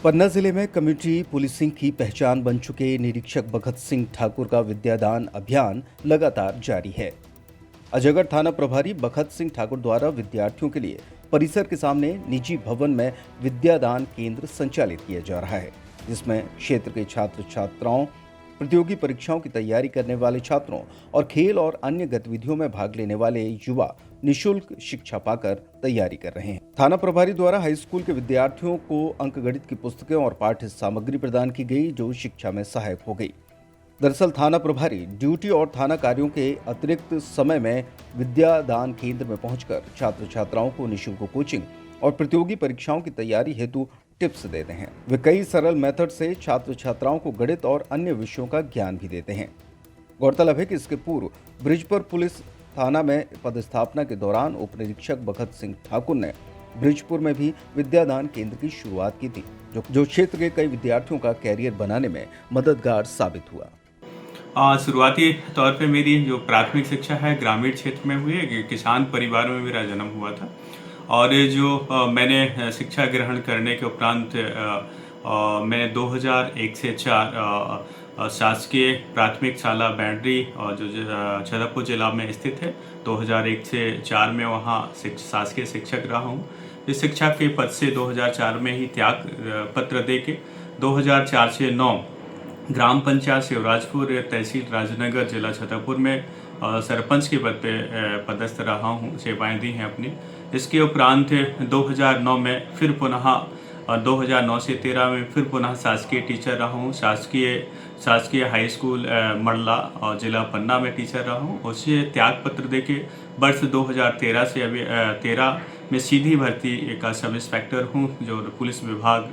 पन्ना जिले में community policing की पहचान बन चुके निरीक्षक भगत सिंह ठाकुर का विद्यादान अभियान लगातार जारी है। अजयगढ़ थाना प्रभारी भगत सिंह ठाकुर द्वारा विद्यार्थियों के लिए परिसर के सामने निजी भवन में विद्यादान केंद्र संचालित किया जा रहा है, जिसमें क्षेत्र के छात्र छात्राओं, प्रतियोगी परीक्षाओं की तैयारी करने वाले छात्रों और खेल और अन्य गतिविधियों में भाग लेने वाले युवा निःशुल्क शिक्षा पाकर तैयारी कर रहे हैं। थाना प्रभारी द्वारा हाई स्कूल के विद्यार्थियों को अंकगणित की पुस्तकें और पाठ्य सामग्री प्रदान की गई, जो शिक्षा में सहायक हो गई। दरअसल थाना प्रभारी ड्यूटी और थाना कार्यों के अतिरिक्त समय में विद्यादान केंद्र में पहुंचकर छात्र छात्राओं को निःशुल्क कोचिंग और प्रतियोगी परीक्षाओं की तैयारी हेतु टिप्स देते हैं। वे कई सरल मेथड से छात्र छात्राओं को गणित और अन्य विषयों का ज्ञान भी देते हैं। गौरतलब है कि इसके पूर्व ब्रिजपुर पुलिस थाना में पदस्थापना के दौरान उप निरीक्षक भगत सिंह ठाकुर ने ब्रिजपुर में भी विद्यादान केंद्र की शुरुआत की थी, जो क्षेत्र के कई विद्यार्थियों का कैरियर बनाने में मददगार साबित हुआ। शुरुआती तौर पे मेरी जो प्राथमिक शिक्षा है ग्रामीण क्षेत्र में हुई है। किसान परिवार में मेरा जन्म हुआ था और जो मैंने शिक्षा ग्रहण करने के उपरांत मैंने 2001 से 4 शासकीय प्राथमिक शाला बैंड्री और जो छतरपुर जिला में स्थित है, 2001 से 4 में वहाँ शासकीय शिक्षक रहा हूँ। इस शिक्षा के पद से 2004 में ही त्याग पत्र दे के 2004 से 9 ग्राम पंचायत शिवराजपुर, तहसील राजनगर, जिला छतरपुर में सरपंच के पद पे पदस्थ रहा हूँ, सेवाएं दी हैं अपनी। इसके उपरांत 2009 में फिर पुनः 2009 से 13 में फिर पुनः शासकीय टीचर रहा हूँ। शासकीय हाई स्कूल मरला और जिला पन्ना में टीचर रहा हूँ। उससे त्याग पत्र देके वर्ष 2013 से अभी 13 में सीधी भर्ती का सब इंस्पेक्टर हूँ, जो पुलिस विभाग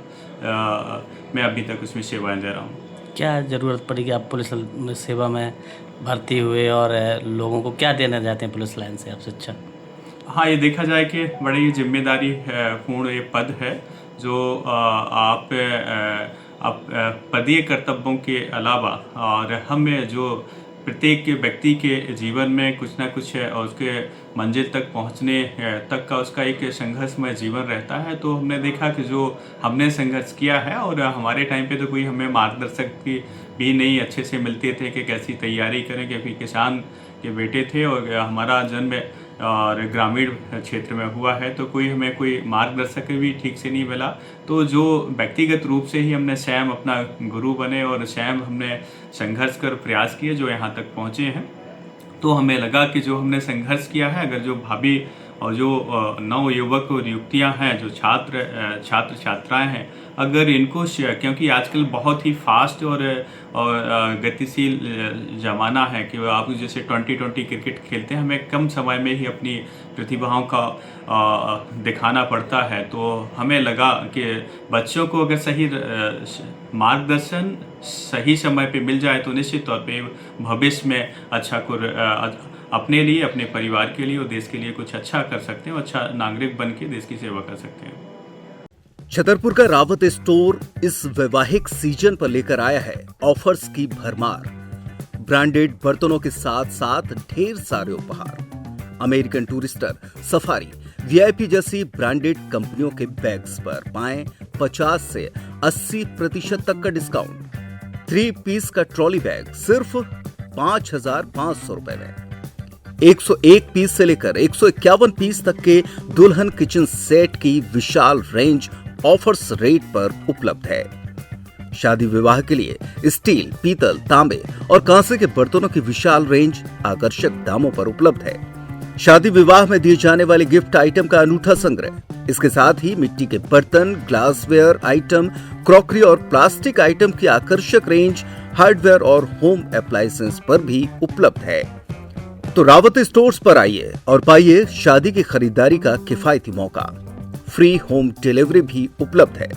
में अभी तक उसमें सेवाएं दे रहा हूँ। क्या ज़रूरत पड़ी कि आप पुलिस सेवा में भर्ती हुए और लोगों को क्या देना चाहते हैं पुलिस लाइन से आप शिक्षा? हाँ, ये देखा जाए कि बड़ी जिम्मेदारी पूर्ण ये पद है, जो आप पदीय कर्तव्यों के अलावा और हमें जो प्रत्येक व्यक्ति के जीवन में कुछ ना कुछ और उसके मंजिल तक पहुंचने तक का उसका एक संघर्षमय जीवन रहता है। तो हमने देखा कि जो हमने संघर्ष किया है, और हमारे टाइम पे तो कोई हमें मार्गदर्शक भी नहीं अच्छे से मिलते थे कि कैसी तैयारी करें, क्योंकि किसान के बेटे थे और हमारा जन्म और ग्रामीण क्षेत्र में हुआ है, तो कोई मार्गदर्शक भी ठीक से नहीं मिला। तो जो व्यक्तिगत रूप से ही हमने स्वयं अपना गुरु बने और स्वयं हमने संघर्ष कर प्रयास किए, जो यहाँ तक पहुँचे हैं। तो हमें लगा कि जो हमने संघर्ष किया है, अगर जो भाभी और जो नव युवक और युवतियाँ हैं, जो छात्र छात्राएं हैं, अगर इनको, क्योंकि आजकल बहुत ही फास्ट और गतिशील ज़माना है कि आप जैसे 2020 क्रिकेट खेलते हैं, हमें कम समय में ही अपनी प्रतिभाओं का दिखाना पड़ता है। तो हमें लगा कि बच्चों को अगर सही मार्गदर्शन सही समय पे मिल जाए तो निश्चित तौर पे भविष्य में अच्छा अपने लिए, अपने परिवार के लिए और देश के लिए कुछ अच्छा कर सकते हैं, अच्छा नागरिक बन के देश की सेवा कर सकते हैं। छतरपुर का रावत स्टोर इस वैवाहिक सीजन पर लेकर आया है ऑफर्स की भरमार। ब्रांडेड बर्तनों के साथ साथ ढेर सारे उपहार। अमेरिकन टूरिस्टर, सफारी, वीआईपी जैसी ब्रांडेड कंपनियों के बैग्स पर पाएं 50 से 80% तक का डिस्काउंट। 3 पीस का ट्रॉली बैग सिर्फ 5,500 रुपए में। 101 पीस से लेकर 151 पीस तक के दुल्हन किचन सेट की विशाल रेंज ऑफर्स रेट पर उपलब्ध है। शादी विवाह के लिए स्टील, पीतल, तांबे और कांसे के बर्तनों की विशाल रेंज आकर्षक दामों पर उपलब्ध है। शादी विवाह में दिए जाने वाले गिफ्ट आइटम का अनूठा संग्रह, इसके साथ ही मिट्टी के बर्तन, ग्लासवेयर आइटम, क्रॉकरी और प्लास्टिक आइटम की आकर्षक रेंज हार्डवेयर और होम अप्लायंसेस पर भी उपलब्ध है। तो रावत स्टोर्स पर आइए और पाइए शादी की खरीदारी का किफायती मौका। फ्री होम डिलीवरी भी उपलब्ध है।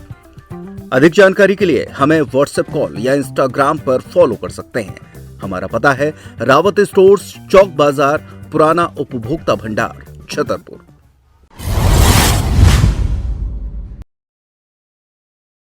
अधिक जानकारी के लिए हमें व्हाट्सएप कॉल या इंस्टाग्राम पर फॉलो कर सकते हैं। हमारा पता है रावत स्टोर्स, चौक बाजार, पुराना उपभोक्ता भंडार, छतरपुर।